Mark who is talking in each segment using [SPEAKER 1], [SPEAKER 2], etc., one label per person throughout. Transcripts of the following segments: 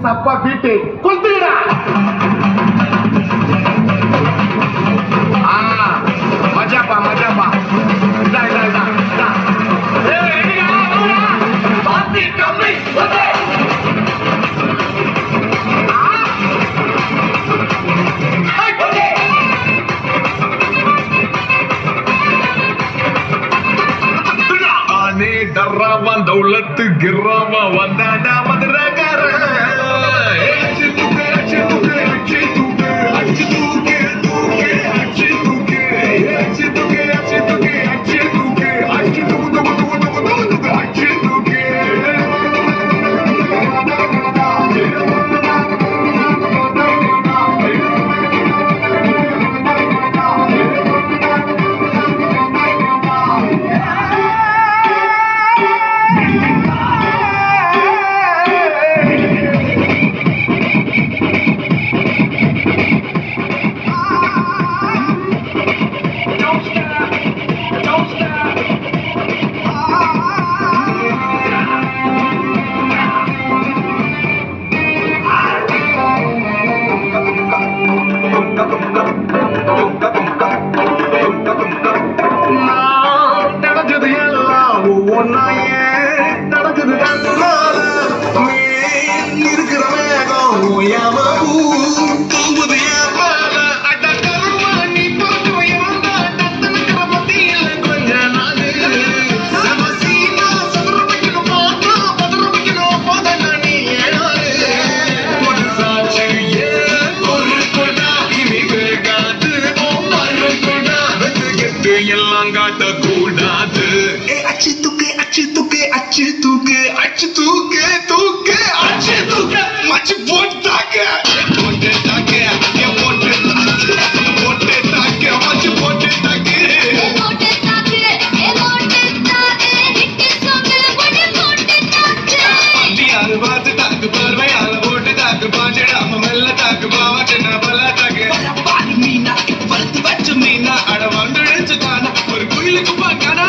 [SPEAKER 1] சப்பா பீட்டு கொளுத்துடா. மஜாப்பா மஜாப்பா. இதா இதா இதா இதா. பாத்தி கம்மி ஓகே. ஆனே டர்ராவான் தௌலத்து கிர்ராவா வந்தாடா மதுரகார. நடக்குது கண்ணால இருக்கிற வேகம் ஓயாம தூங்குது என் மேல. அட கருமா நீ பத்தியில கொஞ்ச நாள் சமசீனா சதுர வைக்கணும் மாற்றம் பதுர வைக்கணும் போதா நீ ஏழாரு ஒரு சாட்சி ஒரு கொடா இனி வேகாது மறு கொடா வெத்து கெட்டு எல்லாம் காட்ட கூடாது. அச்சு தூக்கு அச்சு தூக்கு அச்சு தூக்கு அச்சு தூக்கு தூக்கு அச்சு தூக்கு மச்சு போட்டு தாக்க போட்டு தாக்க போட்டு போட்டு தாக்க மச்சு போட்டு தாக்க போட்டு தாக்கு ஹிட் சாங் போட்டு தாக்கு யாரு பார்த்து தாக்கு பார்வையால போட்டு தாக்கு பாஞ்சடாம மெல்ல தாக்கு பாவச்சன பல தாக்கு மீனா வறுத்து வச்ச மீனா அட வந்துடுச்சு தானா ஒரு குயிலுக்கு பாக்கானா.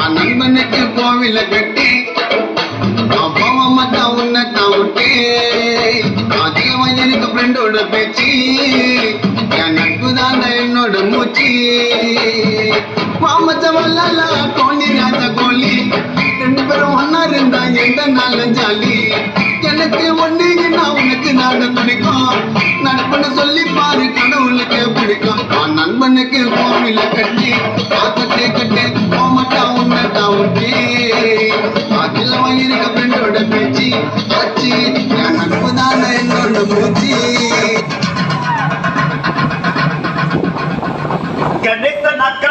[SPEAKER 1] நண்பனுக்கு கோவில கட்டி அப்பா உன்னத்தான் விட்டு அதிகமாக எனக்கு ஃப்ரெண்டோட பேச்சு என் நட்பு தான் என்னோட மூச்சு. மாமச்சவல்ல கோழி ராஜா கோழி ரெண்டு பேரும் ஒன்னா இருந்தா எந்த நாளும் ஜாலி. எனக்கு ஒண்ணுன்னா உனக்கு நாட பிடிக்கும் நண்பன்னு சொல்லி பாரு கடவுளுக்கு பிடிக்கும். நண்பனுக்கு கோவில கட்டி கட்டே கட்டே கோமட்டா உன்னத்தான் விட்டு அதிகமாக இருக்க ஃப்ரெண்டோட பேச்சு ஆச்சு என் நட்பு தான் என்னோட மூச்சு. கணேசனாக்க